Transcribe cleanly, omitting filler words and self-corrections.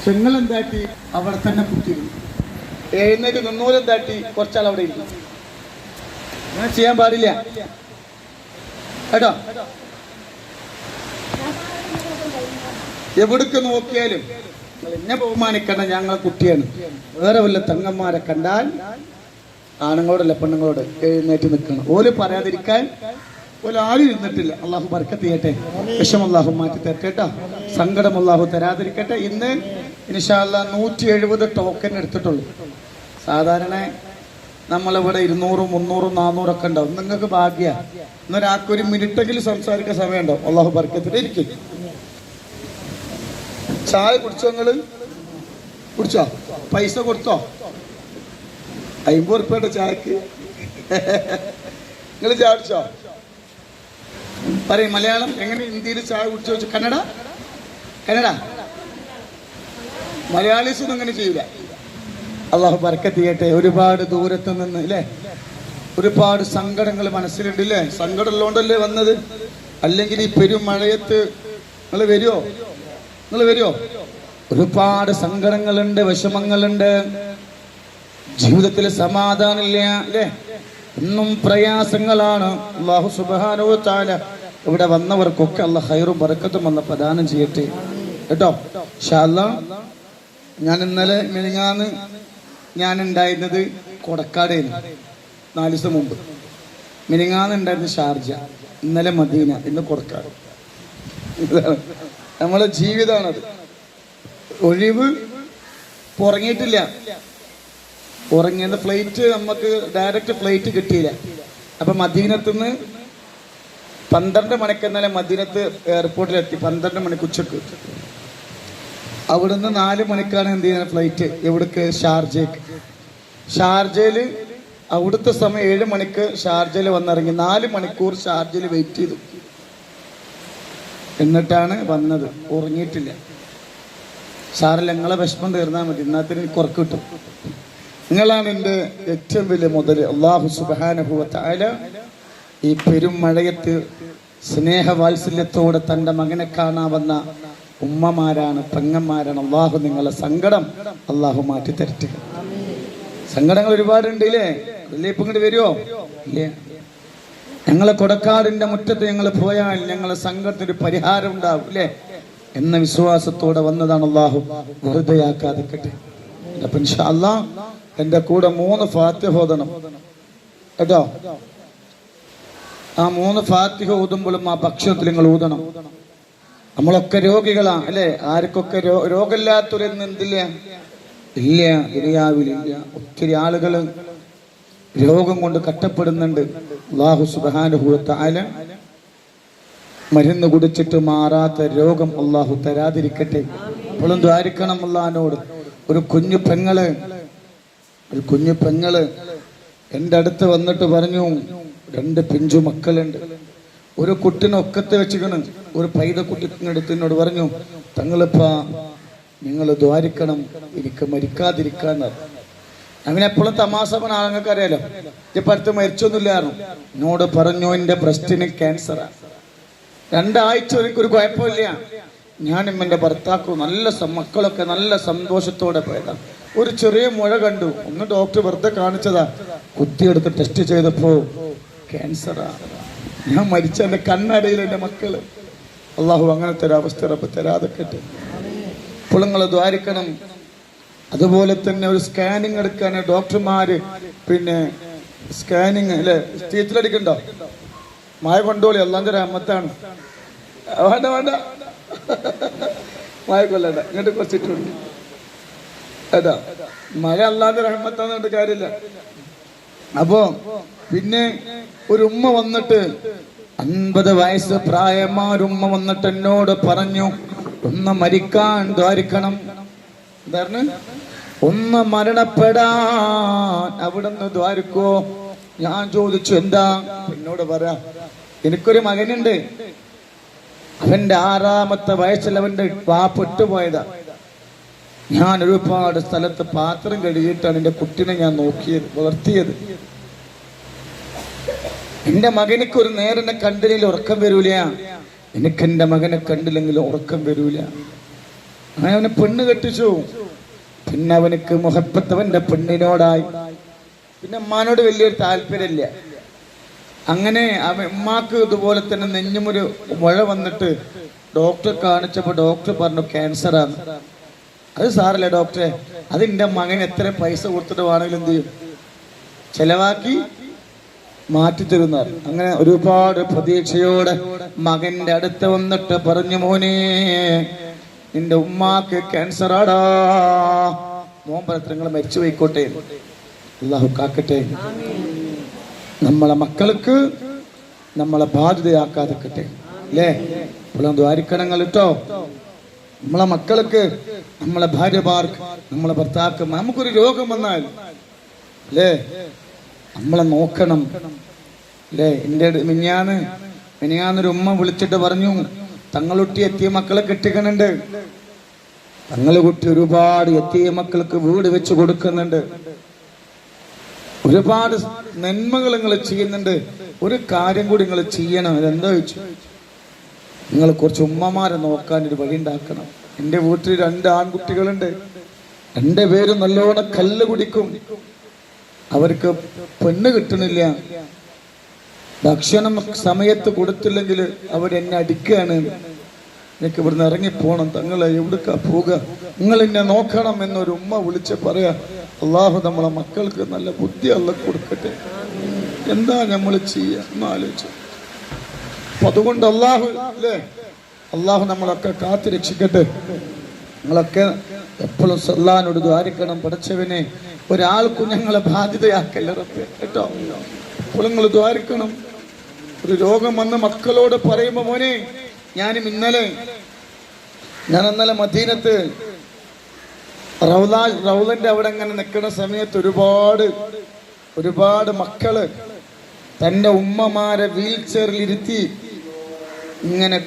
ചെങ്ങളെന്താട്ടി അവിടെ തന്നെ കുത്തിയിരുന്നു. എഴുന്നേറ്റ് നിന്നൂരെന്താട്ടി കുറച്ചാൾ അവിടെ ഇരുന്നു. അങ്ങനെ ചെയ്യാൻ പാടില്ല കേട്ടോ. എവിടേക്ക് നോക്കിയാലും എന്നെ ബഹുമാനിക്കണ്ട, ഞങ്ങളെ കുട്ടിയാണ്. വേറെ വല്ല തങ്ങന്മാരെ കണ്ടാൽ ആണുങ്ങളോടല്ല പെണ്ണുങ്ങളോട് എഴുന്നേറ്റ് നിൽക്കണം. ഓല് പറയാതിരിക്കാൻ ഓല് ആരും ഇരുന്നിട്ടില്ല. അള്ളാഹു ബർക്കത്ത് ചെയ്യട്ടെ, വിഷമം അള്ളാഹു മാറ്റി തരട്ടെ കേട്ടോ, സങ്കടം അള്ളാഹു തരാതിരിക്കട്ടെ. ഇന്ന് ഇൻഷാ അല്ലാഹ് 170 ടോക്കൺ എടുത്തിട്ടുള്ളൂ. സാധാരണ നമ്മളിവിടെ 200, 300, 400 ഒക്കെ ഉണ്ടാവും. നിങ്ങൾക്ക് ഭാഗ്യ ഇന്നൊരാൾക്ക് 1 മിനിറ്റെങ്കിലും സംസാരിക്കാൻ സമയം ഉണ്ടാവും. അള്ളാഹു ബർക്കത്തിട്ട് ഇരിക്കും. ചായ കുടിച്ചോ? നിങ്ങള് കുടിച്ചോ? പൈസ കൊടുത്തോ? 50 ഉറുപ്പിയുടെ ചായക്ക് നിങ്ങൾ ചായ കുടിച്ചോ? പറയും മലയാളം എങ്ങനെ ഹിന്ദിയിൽ ചായ കുടിച്ചോ വെച്ചു. കന്നഡ കന്നഡ മലയാളീസൊന്നും അങ്ങനെ ചെയ്യില്ല. അള്ളാഹു ബർക്കത്ത് ചെയ്യട്ടെ. ഒരുപാട് ദൂരത്ത് നിന്ന് അല്ലേ, ഒരുപാട് സങ്കടങ്ങൾ മനസ്സിലുണ്ട് അല്ലേ. സങ്കടം ഉള്ളതുകൊണ്ടല്ലേ വന്നത്. അല്ലെങ്കിൽ ഈ പെരുമഴയത്ത് നിങ്ങൾ വരുമോ? ഒരുപാട് സങ്കടങ്ങളുണ്ട്, വിഷമങ്ങളുണ്ട്, ജീവിതത്തിൽ സമാധാനമില്ല അല്ലേ, എന്നും പ്രയാസങ്ങളാണ്. അല്ലാഹു സുബ്ഹാനഹു വ തആല ഇവിടെ വന്നവർക്കൊക്കെ അല്ലാഹു ഖൈറും ബറക്കത്തും അല്ലാഹു പ്രദാനം ചെയ്യട്ടെ കേട്ടോ. ഇൻഷാ അല്ലാഹ് ഞാൻ ഇന്നലെ മിനിഞ്ഞാന്ന് ഞാൻ ഉണ്ടായിരുന്നത് കൊടക്കാടായിരുന്നു. 4 ദിവസം മുമ്പ്. മിനിഞ്ഞാന്ന് ഉണ്ടായിരുന്നത് ഷാർജ, ഇന്നലെ മദീന, ഇന്ന് കൊടക്കാട്. നമ്മളെ ജീവിതമാണത്. ഒഴിവ് ഉറങ്ങിയിട്ടില്ല. ഉറങ്ങിയത് ഫ്ലൈറ്റ് നമുക്ക് ഡയറക്റ്റ് ഫ്ലൈറ്റ് കിട്ടിയില്ല. അപ്പൊ മദീനത്തുനിന്ന് 12 മണിക്ക് ഇന്നലെ മദീനത്ത് എയർപോർട്ടിലെത്തി. 12 മണിക്ക് ഉച്ചക്ക്. അവിടുന്ന് 4 മണിക്കാണ് എന്ത് ചെയ്യുന്നത് ഫ്ലൈറ്റ്. എവിടേക്ക്? ഷാർജയ്ക്ക്. ഷാർജയിൽ അവിടുത്തെ സമയം 7 മണിക്ക് ഷാർജയിൽ വന്നിറങ്ങി. 4 മണിക്കൂർ ഷാർജയിൽ വെയിറ്റ് ചെയ്തു. എന്നിട്ടാണ് വന്നത്. ഉറങ്ങിയിട്ടില്ല. സാറില്ല, നിങ്ങളെ വിഷമം തീർന്നാൽ മതി, ഇന്നത്തിന് എനിക്ക് ഉറക്കം കിട്ടും. നിങ്ങളാണ് എൻ്റെ ഏറ്റവും വലിയ മുതൽ. അല്ലാഹു സുബ്ഹാനഹു വ തആല ഈ പെരുമഴയത്ത് സ്നേഹവാത്സല്യത്തോടെ തൻ്റെ മകനെ കാണാൻ വന്ന ഉമ്മമാരാണ്, പെങ്ങന്മാരാണ്. അള്ളാഹു നിങ്ങളെ സങ്കടം അള്ളാഹു മാറ്റി തരട്ടെ. സങ്കടങ്ങൾ ഒരുപാടുണ്ട് ഇല്ലേ. അല്ലേ ഇപ്പം ഇങ്ങോട്ട് വരുമോ? ഇല്ലേ. ഞങ്ങളെ കൊടക്കാടിന്റെ മുറ്റത്ത് ഞങ്ങൾ പോയാൽ ഞങ്ങളെ സങ്കടത്തിന് പരിഹാരം ഉണ്ടാവും അല്ലേ എന്ന വിശ്വാസത്തോടെ വന്നതാണ്. അള്ളാഹു വെറുതെയാക്കാതിരിക്കട്ടെ. അപ്പൊ ഇൻഷാ അല്ലാഹ് എൻ്റെ കൂടെ 3 ഫാത്തിഹ ഓതണം കേട്ടോ. ആ 3 ഫാത്തിഹ ഓതുമ്പോഴും ആ ഭക്ഷണത്തിൽ നിങ്ങൾ ഊതണം. നമ്മളൊക്കെ രോഗികളാ അല്ലെ. ആർക്കൊക്കെ രോഗമില്ലാത്തൊരെന്ന് എന്തില്ല? ഇല്ല, ദുനിയാവിലില്ല. ഒത്തിരി ആളുകൾ രോഗം കൊണ്ട് കഷ്ടപ്പെടുന്നുണ്ട്. അല്ലാഹു സുബ്ഹാനഹു വ തആല മരുന്ന് കുടിച്ചിട്ട് മാറാത്ത രോഗം അല്ലാഹു തരാതിരിക്കട്ടെ. അപ്പോഴും ദ്വാരിക്കണം അല്ലാഹുവിനോട്. ഒരു കുഞ്ഞു പെങ്ങള് എൻ്റെ അടുത്ത് വന്നിട്ട് പറഞ്ഞു, 2 പിഞ്ചു മക്കളുണ്ട്. ഒരു കുട്ടിനെ ഒക്കത്തെ വെച്ചിക്കണം. ഒരു പൈത കുട്ടിനടുത്തിനോട് പറഞ്ഞു, തങ്ങളിപ്പാ നിങ്ങൾ ദ്വാരിക്കണം എനിക്ക് മരിക്കാതിരിക്കാൻ. അങ്ങനെ എപ്പോഴും തമാശ പറഞ്ഞ ആളുകൾക്ക് അറിയാലോ. ഇപ്പം അടുത്ത് മരിച്ചൊന്നുമില്ലായിരുന്നു. എന്നോട് പറഞ്ഞു എൻ്റെ ബ്രസ്റ്റിന് ക്യാൻസറാ. 2 ആഴ്ച ഒരു കുഴപ്പമില്ല. ഞാനും എൻ്റെ ഭർത്താക്കും നല്ല മക്കളൊക്കെ നല്ല സന്തോഷത്തോടെ പോയതാ. ഒരു ചെറിയ മുഴ കണ്ടു. ഒന്ന് ഡോക്ടർ വെറുതെ കാണിച്ചതാ. കുത്തിയെടുത്ത് ടെസ്റ്റ് ചെയ്തപ്പോ ക്യാൻസറാ. ഞാൻ മരിച്ച എൻ്റെ കണ്ണടയിൽ എൻ്റെ മക്കള്. അള്ളാഹു അങ്ങനത്തെ ഒരു അവസ്ഥ റബ്ബ് തരാതെക്കട്ടെ. ഇപ്പോൾ നിങ്ങൾ ദ്വാരിക്കണം. അതുപോലെ തന്നെ ഒരു സ്കാനിങ് എടുക്കാൻ ഡോക്ടർമാര് പിന്നെ സ്കാനിങ് അല്ലെ സ്റ്റീറ്റിലടിക്കണ്ടോ? മായ കൊണ്ടോളി, അല്ലാന്റെ റഹ്മത്താണ്. വേണ്ട മായ കൊല്ലണ്ട, ഇങ്ങോട്ട് കുറച്ചിട്ടുണ്ട് കേട്ടോ. മഴ അല്ലാന്റെ റഹ്മത്താന്ന് കാര്യമില്ല. അപ്പോ പിന്നെ ഒരു ഉമ്മ വന്നിട്ട് 50 വയസ്സ് പ്രായമാരുമ്മ വന്നിട്ട് എന്നോട് പറഞ്ഞു, ഒന്ന് മരിക്കാൻ ദ്വാരിക്കണം. എന്താണ്? ഒന്ന് മരണപ്പെടാൻ അവിടുന്ന് ദ്വാരിക്കോ? ഞാൻ ചോദിച്ചു എന്താ? എന്നോട് പറയാ, എനിക്കൊരു മകനുണ്ട്. അവന്റെ 6ാമത്തെ വയസ്സിൽ അവന്റെ വാപ്പിട്ടുപോയതാ. ഞാൻ ഒരുപാട് സ്ഥലത്ത് പാത്രം കഴുകിയിട്ടാണ് എൻ്റെ കുട്ടിനെ ഞാൻ നോക്കിയത്, വളർത്തിയത്. എൻ്റെ മകനിക്ക് ഒരു നേരം കണ്ടില്ലെങ്കിൽ ഉറക്കം വരൂല. എനിക്ക് എൻ്റെ മകനെ കണ്ടില്ലെങ്കിൽ ഉറക്കം വരൂല. അങ്ങനെ അവന് പെണ്ണ് കെട്ടിച്ചു. പിന്നെ അവനക്ക് മുഹബത്ത് അവന്റെ പെണ്ണിനോടായി. പിന്നെ ഉമ്മാനോട് വലിയൊരു താല്പര്യമില്ല. അങ്ങനെ ഉമ്മാക്ക് ഇതുപോലെ തന്നെ നെഞ്ഞുമൊരു മുഴ വന്നിട്ട് ഡോക്ടറെ കാണിച്ചപ്പോൾ ഡോക്ടർ പറഞ്ഞു ക്യാൻസറാണ്. അത് സാറല്ലേ ഡോക്ടറെ, അതിൻ്റെ മകൻ എത്ര പൈസ കൊടുത്തിട്ട് വേണമെങ്കിലും എന്ത് ചെയ്യും, ചെലവാക്കി മാറ്റിത്തരുന്ന. അങ്ങനെ ഒരുപാട് പ്രതീക്ഷയോടെ മകന്റെ അടുത്ത് വന്നിട്ട് പറഞ്ഞു, മോനെ നിന്റെ ഉമ്മാക്ക് ക്യാൻസറാടാ. മോൻ പരത്രങ്ങൾ മരിച്ചു പോയിക്കോട്ടെ, അല്ലാഹു കാക്കട്ടെ. നമ്മളെ മക്കൾക്ക് നമ്മളെ ബാധ്യതയാക്കാതിരിക്കട്ടെ അല്ലേ. ഇപ്പോഴും ദ്വാരിക്കണങ്ങൾ ഇട്ടോ. നമ്മളെ മക്കൾക്ക്, നമ്മളെ ഭാര്യമാർക്ക്, നമ്മളെ ഭർത്താക്ക് നമുക്കൊരു രോഗം വന്നാൽ അല്ലേ നമ്മളെ നോക്കണം അല്ലേ. എൻ്റെ മിനിയാന്നൊരു ഉമ്മ വിളിച്ചിട്ട് പറഞ്ഞു, തങ്ങളുട്ടി എത്തിയ മക്കളെ കെട്ടിക്കണുണ്ട്. തങ്ങളെ കുട്ടി ഒരുപാട് എത്തിയ മക്കൾക്ക് വീട് വെച്ച് കൊടുക്കുന്നുണ്ട്, ഒരുപാട് നന്മകൾ നിങ്ങൾ ചെയ്യുന്നുണ്ട്. ഒരു കാര്യം കൂടി നിങ്ങൾ ചെയ്യണം. ഇതെന്താ ചോദിച്ചു, നിങ്ങൾ കുറച്ച് ഉമ്മമാരെ നോക്കാൻ ഒരു വഴി ഉണ്ടാക്കണം. എൻ്റെ വീട്ടിൽ 2 ആൺകുട്ടികളുണ്ട്. 2 പേരും നല്ലോണം കല്ല് കുടിക്കും. അവർക്ക് പെണ്ണ് കിട്ടണില്ല. ഭക്ഷണം സമയത്ത് കൊടുത്തില്ലെങ്കിൽ അവരെന്നെ അടിക്കുകയാണ്. എനിക്ക് ഇവിടുന്ന് ഇറങ്ങിപ്പോണം, തങ്ങളെ എവിടുക്കാ പോവുക, നിങ്ങൾ എന്നെ നോക്കണം എന്നൊരു ഉമ്മ വിളിച്ച് പറയാ. അള്ളാഹു നമ്മളെ മക്കൾക്ക് നല്ല ബുദ്ധി അള്ളാഹ് കൊടുക്കട്ടെ. എന്താ നമ്മൾ ചെയ്യുക ആലോചിച്ചു. അപ്പൊ അതുകൊണ്ട് അള്ളാഹു അല്ലേ, അള്ളാഹു നമ്മളൊക്കെ കാത്തു രക്ഷിക്കട്ടെ. നിങ്ങളൊക്കെ എപ്പോഴും അല്ലാഹുവോട് ദ്വാരിക്കണം, പഠിച്ചവനെ ഒരാൾക്കും ഞങ്ങളെ ബാധ്യതയാക്കല്ല റബ്ബേ കേട്ടോ. എപ്പോഴും നിങ്ങൾ ദ്വാരിക്കണം. ഒരു രോഗം വന്ന് മക്കളോട് പറയുമ്പോ, മോനെ ഞാൻ ഇന്നലെ മദീനത്ത് റൗലന്റെ അവിടെ അങ്ങനെ നിൽക്കുന്ന സമയത്ത് ഒരുപാട് മക്കള് തന്റെ ഉമ്മമാരെ വീൽ ചെയറിൽ ഇരുത്തി ഇങ്ങനെ